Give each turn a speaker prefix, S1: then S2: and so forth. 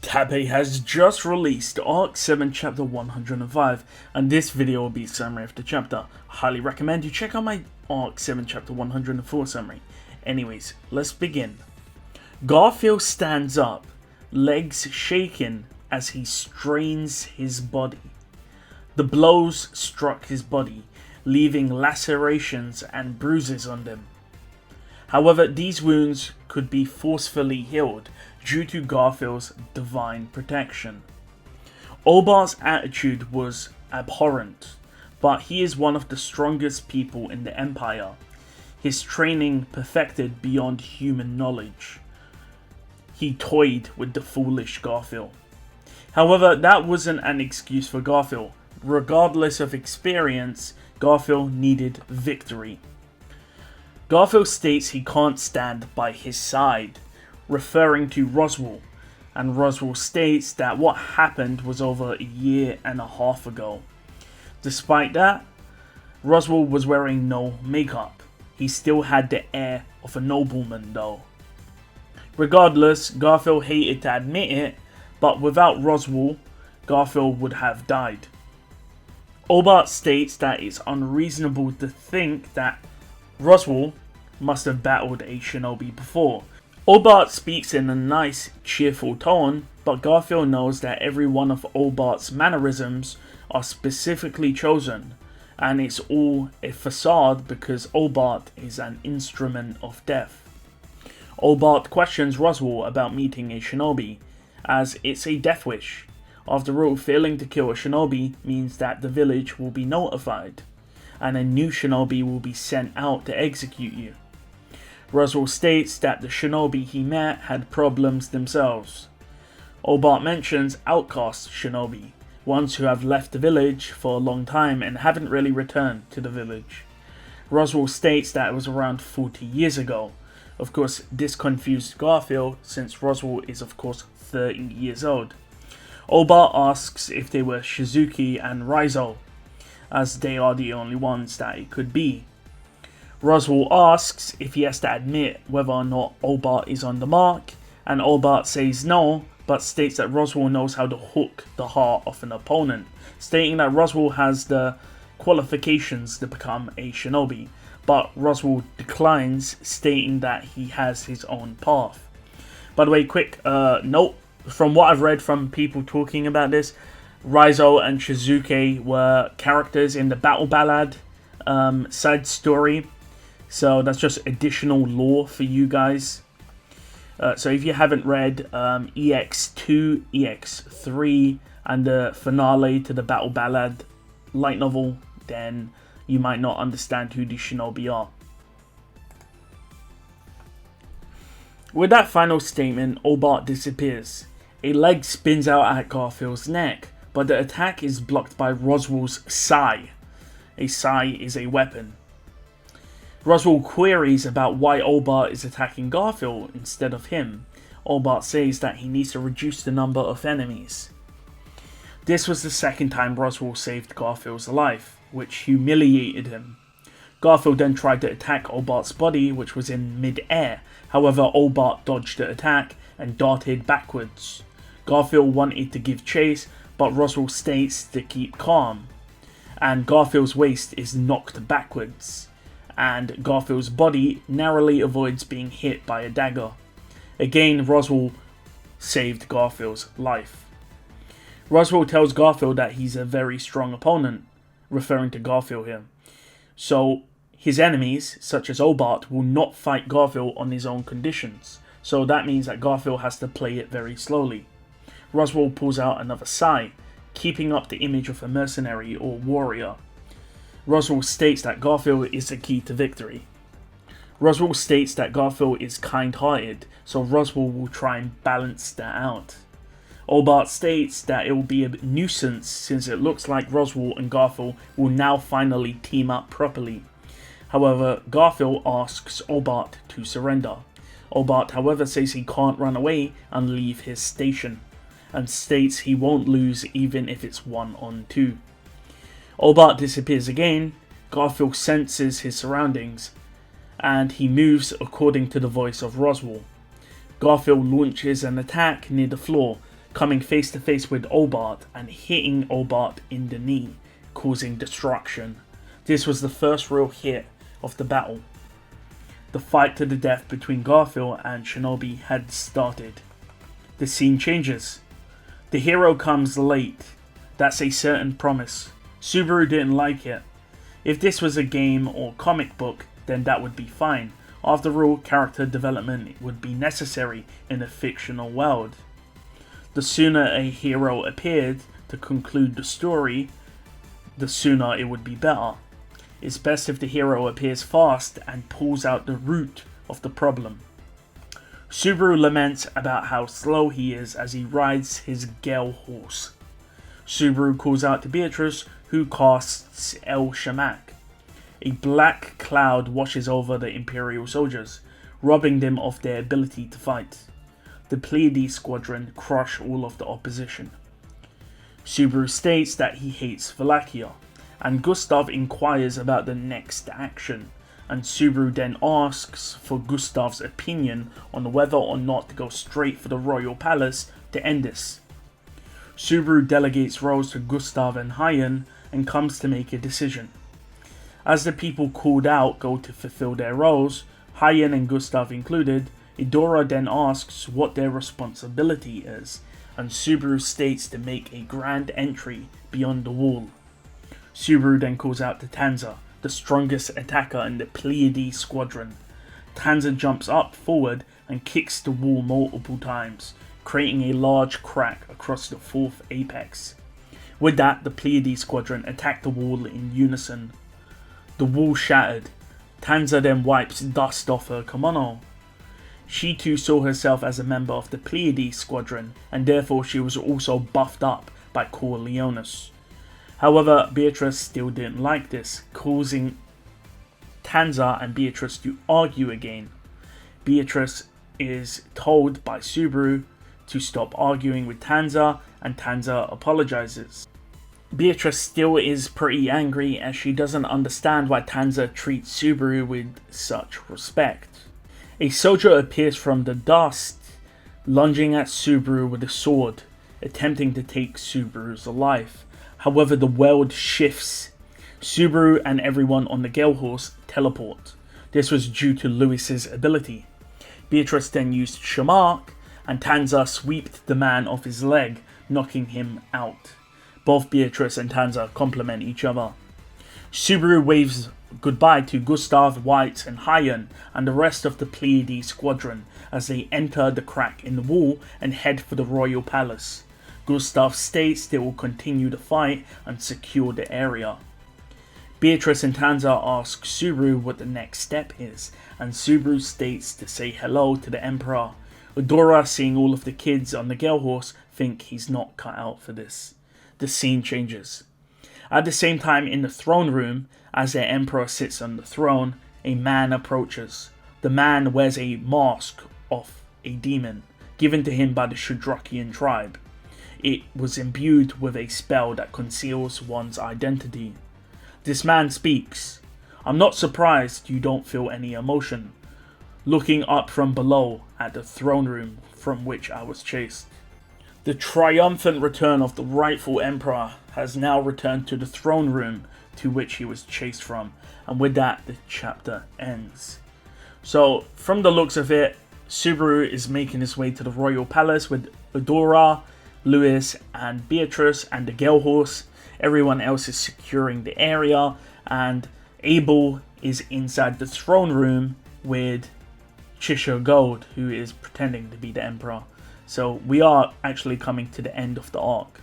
S1: Tabe has just released Arc 7 Chapter 105, and this video will be a summary of the chapter. Highly recommend you check out my Arc 7 Chapter 104 summary. Anyways, let's begin. Garfield stands up, legs shaking as he strains his body. The blows struck his body, leaving lacerations and bruises on them. However, these wounds could be forcefully healed due to Garfield's divine protection. Obart's attitude was abhorrent, but he is one of the strongest people in the Empire. His training perfected beyond human knowledge. He toyed with the foolish Garfield. However, that wasn't an excuse for Garfield. Regardless of experience, Garfield needed victory. Garfield states he can't stand by his side, referring to Roswell, and Roswell states that what happened was over a year and a half ago. Despite that, Roswell was wearing no makeup. He still had the air of a nobleman though. Regardless, Garfield hated to admit it, but without Roswell, Garfield would have died. Obart states that it's unreasonable to think that Roswell must have battled a shinobi before. Obart speaks in a nice, cheerful tone, but Garfield knows that every one of Obart's mannerisms are specifically chosen, and it's all a facade because Obart is an instrument of death. Obart questions Roswell about meeting a shinobi, as it's a death wish. After all, failing to kill a shinobi means that the village will be notified, and a new shinobi will be sent out to execute you. Roswell states that the shinobi he met had problems themselves. Obart mentions outcast shinobi, ones who have left the village for a long time and haven't really returned to the village. Roswell states that it was around 40 years ago. Of course, this confused Garfield since Roswell is of course 30 years old. Obart asks if they were Shizuki and Rezero, as they are the only ones that it could be. Roswell asks if he has to admit whether or not Obart is on the mark, and Obart says no, but states that Roswell knows how to hook the heart of an opponent, stating that Roswell has the qualifications to become a shinobi, but Roswell declines, stating that he has his own path. By the way, quick note, from what I've read from people talking about this, Rezero and Shizuki were characters in the Battle Ballad side story. So that's just additional lore for you guys. So if you haven't read EX2, EX3, and the finale to the Battle Ballad light novel, then you might not understand who the shinobi are. With that final statement, Obart disappears. A leg spins out at Garfield's neck, but the attack is blocked by Roswell's sai. A sai is a weapon. Roswell queries about why Obart is attacking Garfield instead of him. Obart says that he needs to reduce the number of enemies. This was the second time Roswell saved Garfield's life, which humiliated him. Garfield then tried to attack Obart's body, which was in mid-air. However, Obart dodged the attack and darted backwards. Garfield wanted to give chase, but Roswell states to keep calm, and Garfield's waist is knocked backwards, and Garfield's body narrowly avoids being hit by a dagger. Again, Roswell saved Garfield's life. Roswell tells Garfield that he's a very strong opponent, referring to Garfield here. So his enemies, such as Obart, will not fight Garfield on his own conditions. So that means that Garfield has to play it very slowly. Roswell pulls out another sai, keeping up the image of a mercenary or warrior. Roswell states that Garfield is the key to victory. Roswell states that Garfield is kind-hearted, so Roswell will try and balance that out. Obart states that it will be a nuisance since it looks like Roswell and Garfield will now finally team up properly. However, Garfield asks Obart to surrender. Obart, however, says he can't run away and leave his station, and states he won't lose even if it's 1-on-2. Obart disappears again. Garfield senses his surroundings, and he moves according to the voice of Roswell. Garfield launches an attack near the floor, coming face to face with Obart and hitting Obart in the knee, causing destruction. This was the first real hit of the battle. The fight to the death between Garfield and Shinobi had started. The scene changes. The hero comes late. That's a certain promise. Subaru didn't like it. If this was a game or comic book, then that would be fine. After all, character development would be necessary in a fictional world. The sooner a hero appeared to conclude the story, the sooner it would be better. It's best if the hero appears fast and pulls out the root of the problem. Subaru laments about how slow he is as he rides his gale horse. Subaru calls out to Beatrice, who casts El Shamak. A black cloud washes over the Imperial soldiers, robbing them of their ability to fight. The Pleiades squadron crush all of the opposition. Subaru states that he hates Wallachia, and Gustav inquires about the next action, and Subaru then asks for Gustav's opinion on whether or not to go straight for the royal palace to end this. Subaru delegates roles to Gustav and Hayan and comes to make a decision. As the people called out go to fulfill their roles, Hayan and Gustav included, Idora then asks what their responsibility is, and Subaru states to make a grand entry beyond the wall. Subaru then calls out to Tanza, the strongest attacker in the Pleiades squadron. Tanza jumps up forward and kicks the wall multiple times, creating a large crack across the fourth apex. With that, the Pleiades squadron attack the wall in unison. The wall shattered. Tanza then wipes dust off her kimono. She too saw herself as a member of the Pleiades squadron, and therefore she was also buffed up by Corleones. However, Beatrice still didn't like this, causing Tanza and Beatrice to argue again. Beatrice is told by Subaru to stop arguing with Tanza, and Tanza apologizes. Beatrice still is pretty angry as she doesn't understand why Tanza treats Subaru with such respect. A soldier appears from the dust, lunging at Subaru with a sword, attempting to take Subaru's life. However, the world shifts. Subaru and everyone on the Gale Horse teleport. This was due to Lewis's ability. Beatrice then used Shamak, and Tanza swept the man off his leg, knocking him out. Both Beatrice and Tanza complement each other. Subaru waves goodbye to Gustav, White, and Hayan, and the rest of the Pleiades squadron as they enter the crack in the wall and head for the royal palace. Gustav states they will continue the fight and secure the area. Beatrice and Tanza ask Subaru what the next step is, and Subaru states to say hello to the Emperor. Idora, seeing all of the kids on the Gale Horse, think he's not cut out for this. The scene changes. At the same time, in the throne room, as the Emperor sits on the throne, a man approaches. The man wears a mask of a demon, given to him by the Shudrakian tribe. It was imbued with a spell that conceals one's identity. This man speaks. I'm not surprised you don't feel any emotion. Looking up from below at the throne room from which I was chased. The triumphant return of the rightful emperor has now returned to the throne room to which he was chased from. And with that, the chapter ends. So, from the looks of it, Subaru is making his way to the royal palace with Idora, Lewis, and Beatrice, and the Gale Horse. Everyone else is securing the area, and Abel is inside the throne room with Chisha Gold, who is pretending to be the Emperor. So we are actually coming to the end of the arc.